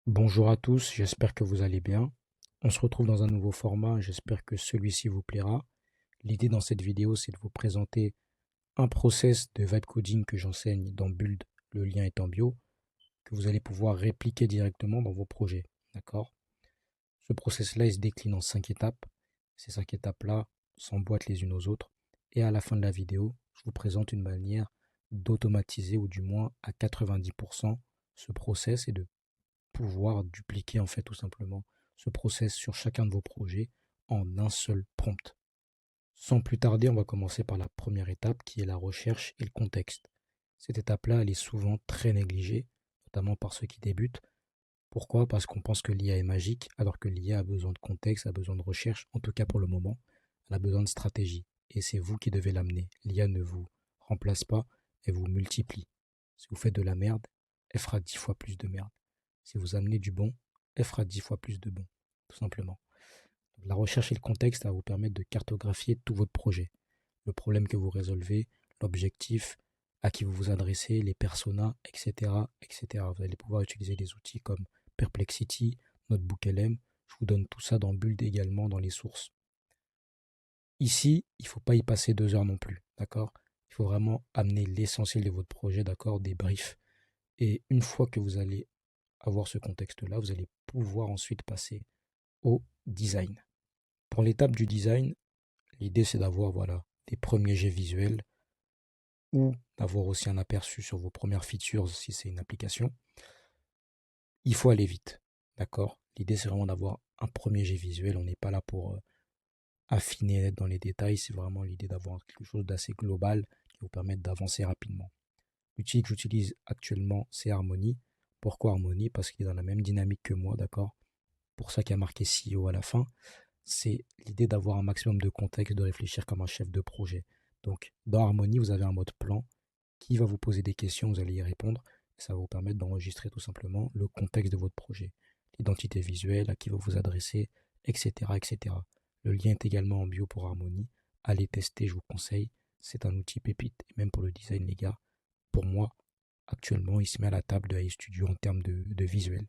Bonjour à tous, j'espère que vous allez bien. On se retrouve dans un nouveau format, j'espère que celui-ci vous plaira. L'idée dans cette vidéo, c'est de vous présenter un process de vibe coding que j'enseigne dans Build, le lien est en bio, que vous allez pouvoir répliquer directement dans vos projets. D'accord? Ce process-là, il se décline en 5 étapes. Ces 5 étapes-là s'emboîtent les unes aux autres. Et à la fin de la vidéo, je vous présente une manière d'automatiser, ou du moins à 90%, ce process et de pouvoir dupliquer en fait tout simplement ce process sur chacun de vos projets en un seul prompt. Sans plus tarder, on va commencer par la première étape qui est la recherche et le contexte. Cette étape-là, elle est souvent très négligée, notamment par ceux qui débutent. Pourquoi? Parce qu'on pense que l'IA est magique, alors que l'IA a besoin de contexte, a besoin de recherche, en tout cas pour le moment, elle a besoin de stratégie. Et c'est vous qui devez l'amener. L'IA ne vous remplace pas, elle vous multiplie. Si vous faites de la merde, elle fera 10 fois plus de merde. Si vous amenez du bon, elle fera 10 fois plus de bon, tout simplement. Donc, la recherche et le contexte, ça va vous permettre de cartographier tout votre projet. Le problème que vous résolvez, l'objectif, à qui vous vous adressez, les personas, etc., etc. Vous allez pouvoir utiliser des outils comme Perplexity, NotebookLM. Je vous donne tout ça dans Build également dans les sources. Ici, il ne faut pas y passer 2 heures non plus, d'accord? Il faut vraiment amener l'essentiel de votre projet, d'accord? Des briefs. Et une fois que vous allez avoir ce contexte-là, vous allez pouvoir ensuite passer au design. Pour l'étape du design, l'idée c'est d'avoir voilà, des premiers jets visuels ou d'avoir aussi un aperçu sur vos premières features si c'est une application. Il faut aller vite, d'accord? L'idée c'est vraiment d'avoir un premier jet visuel. On n'est pas là pour affiner et être dans les détails. C'est vraiment l'idée d'avoir quelque chose d'assez global qui vous permette d'avancer rapidement. L'outil que j'utilise actuellement, c'est Harmony. Pourquoi Harmony? Parce qu'il est dans la même dynamique que moi, d'accord? Pour ça qu'il y a marqué CEO à la fin. C'est l'idée d'avoir un maximum de contexte, de réfléchir comme un chef de projet. Donc, dans Harmony, vous avez un mode plan qui va vous poser des questions, vous allez y répondre. Ça va vous permettre d'enregistrer tout simplement le contexte de votre projet, l'identité visuelle, à qui vous vous adressez, etc., etc. Le lien est également en bio pour Harmony. Allez tester, je vous conseille. C'est un outil pépite. Et même pour le design, les gars, pour moi, actuellement, il se met à la table de AI Studio en termes de visuel.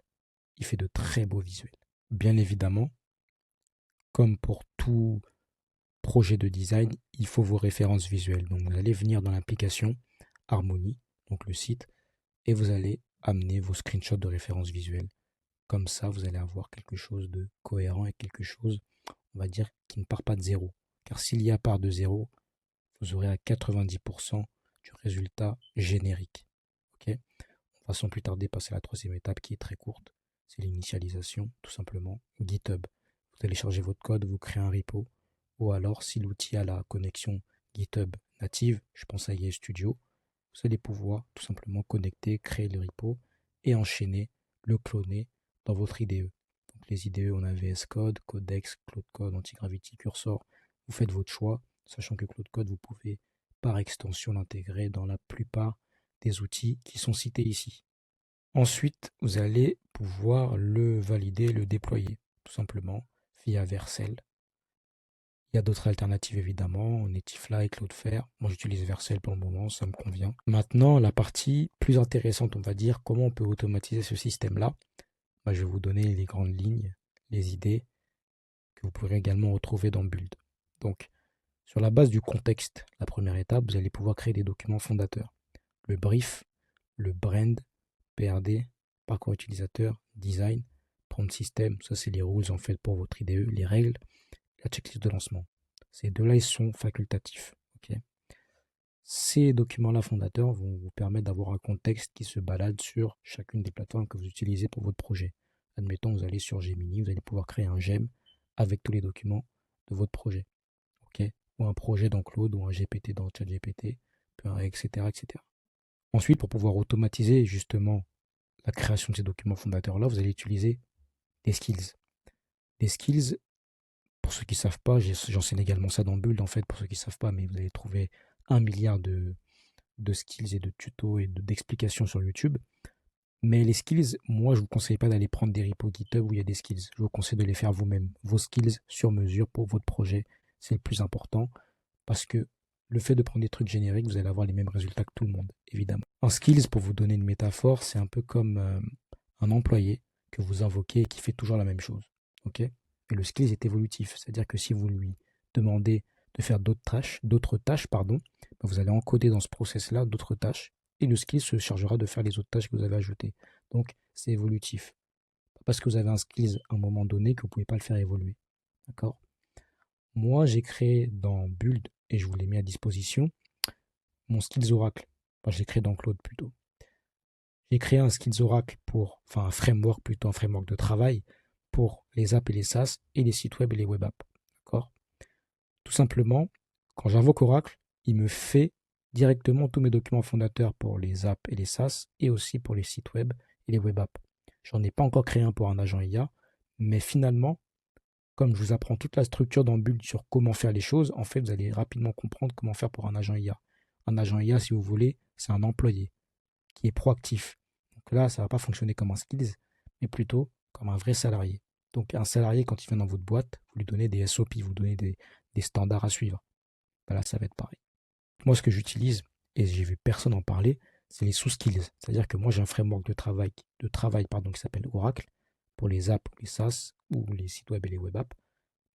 Il fait de très beaux visuels. Bien évidemment, comme pour tout projet de design, il faut vos références visuelles. Donc vous allez venir dans l'application Harmony, donc le site, et vous allez amener vos screenshots de références visuelles. Comme ça, vous allez avoir quelque chose de cohérent et quelque chose, on va dire, qui ne part pas de zéro. Car s'il y a part de zéro, vous aurez à 90% du résultat générique. Ok? On va sans plus tarder passer à la troisième étape qui est très courte. C'est l'initialisation, tout simplement. GitHub. Vous téléchargez votre code, vous créez un repo. Ou alors, si l'outil a la connexion GitHub native, je pense à IE Studio, vous allez pouvoir tout simplement connecter, créer le repo et enchaîner, le cloner dans votre IDE. Donc les IDE, on a VS Code, Codex, Cloud Code, Antigravity, Cursor. Vous faites votre choix, sachant que Cloud Code, vous pouvez par extension l'intégrer dans la plupart des outils qui sont cités ici. Ensuite, vous allez pouvoir le valider, le déployer, tout simplement, via Vercel. Il y a d'autres alternatives évidemment, Netifly, Cloudflare. Moi j'utilise Vercel pour le moment, ça me convient. Maintenant, la partie plus intéressante, on va dire, comment on peut automatiser ce système-là. Je vais vous donner les grandes lignes, les idées que vous pourrez également retrouver dans Build. Donc, sur la base du contexte, la première étape, vous allez pouvoir créer des documents fondateurs. Le brief, le brand, PRD, parcours utilisateur, design, prompt system, ça c'est les rules en fait pour votre IDE, les règles, la checklist de lancement. Ces deux-là, ils sont facultatifs. Ok. Ces documents-là fondateurs vont vous permettre d'avoir un contexte qui se balade sur chacune des plateformes que vous utilisez pour votre projet. Admettons, vous allez sur Gemini, vous allez pouvoir créer un gem avec tous les documents de votre projet. Ok. Ou un projet dans Claude, ou un GPT dans ChatGPT, etc., etc. Ensuite, pour pouvoir automatiser justement la création de ces documents fondateurs-là, vous allez utiliser des skills. Des skills, pour ceux qui ne savent pas, j'enseigne également ça dans Build en fait, pour ceux qui ne savent pas, mais vous allez trouver 1 milliard de skills et de tutos et d'explications sur YouTube. Mais les skills, moi je ne vous conseille pas d'aller prendre des repos GitHub où il y a des skills. Je vous conseille de les faire vous-même. Vos skills sur mesure pour votre projet, c'est le plus important parce que le fait de prendre des trucs génériques, vous allez avoir les mêmes résultats que tout le monde, évidemment. En skills, pour vous donner une métaphore, c'est un peu comme un employé que vous invoquez et qui fait toujours la même chose. Ok? Et le skills est évolutif, c'est-à-dire que si vous lui demandez de faire d'autres tâches, pardon, bah, vous allez encoder dans ce process-là d'autres tâches et le skill se chargera de faire les autres tâches que vous avez ajoutées. Donc, c'est évolutif. Pas parce que vous avez un skills à un moment donné que vous ne pouvez pas le faire évoluer. D'accord? Moi, j'ai créé dans Build, et je vous l'ai mis à disposition, mon skills Oracle. Enfin, je l'ai créé dans Claude plutôt. J'ai créé un skills Oracle enfin un framework plutôt, un framework de travail pour les apps et les SaaS et les sites web et les web apps. D'accord? Tout simplement, quand j'invoque Oracle, il me fait directement tous mes documents fondateurs pour les apps et les SaaS et aussi pour les sites web et les web apps. J'en ai pas encore créé un pour un agent IA, mais finalement, comme je vous apprends toute la structure dans Build sur comment faire les choses, en fait, vous allez rapidement comprendre comment faire pour un agent IA. Un agent IA, si vous voulez, c'est un employé qui est proactif. Donc là, ça ne va pas fonctionner comme un skills, mais plutôt comme un vrai salarié. Donc un salarié, quand il vient dans votre boîte, vous lui donnez des SOP, vous donnez des standards à suivre. Ben là, ça va être pareil. Moi, ce que j'utilise, et j'ai vu personne en parler, c'est les sous-skills. C'est-à-dire que moi, j'ai un framework de travail qui s'appelle Oracle pour les apps, les SaaS ou les sites web et les web apps.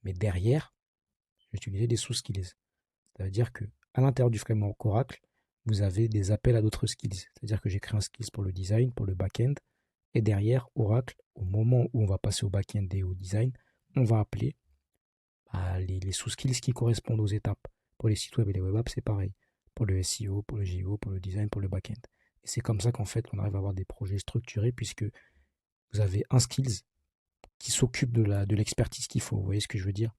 Mais derrière, j'utilisais des sous-skills. Ça veut dire que à l'intérieur du framework Oracle, vous avez des appels à d'autres skills. C'est-à-dire que j'ai créé un skills pour le design, pour le back-end. Et derrière, Oracle, au moment où on va passer au back-end et au design, on va appeler les sous-skills qui correspondent aux étapes. Pour les sites web et les web apps, c'est pareil. Pour le SEO, pour le GEO, pour le design, pour le back-end. Et c'est comme ça qu'en fait, on arrive à avoir des projets structurés puisque vous avez un skills qui s'occupe de l'expertise qu'il faut. Vous voyez ce que je veux dire?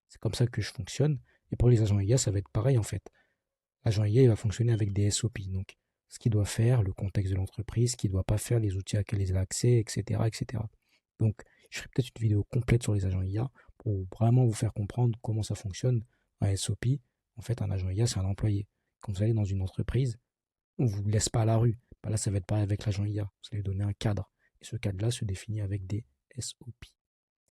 C'est comme ça que je fonctionne. Et pour les agents IA, ça va être pareil en fait. L'agent IA, il va fonctionner avec des SOP. Donc, ce qu'il doit faire, le contexte de l'entreprise, ce qu'il ne doit pas faire, les outils auxquels il a accès, etc., etc. Donc, je ferai peut-être une vidéo complète sur les agents IA pour vraiment vous faire comprendre comment ça fonctionne. Un SOP, en fait, un agent IA, c'est un employé. Quand vous allez dans une entreprise, on ne vous laisse pas à la rue. Bah là, ça va être pareil avec l'agent IA. Vous allez donner un cadre. Et ce cadre-là se définit avec des SOP.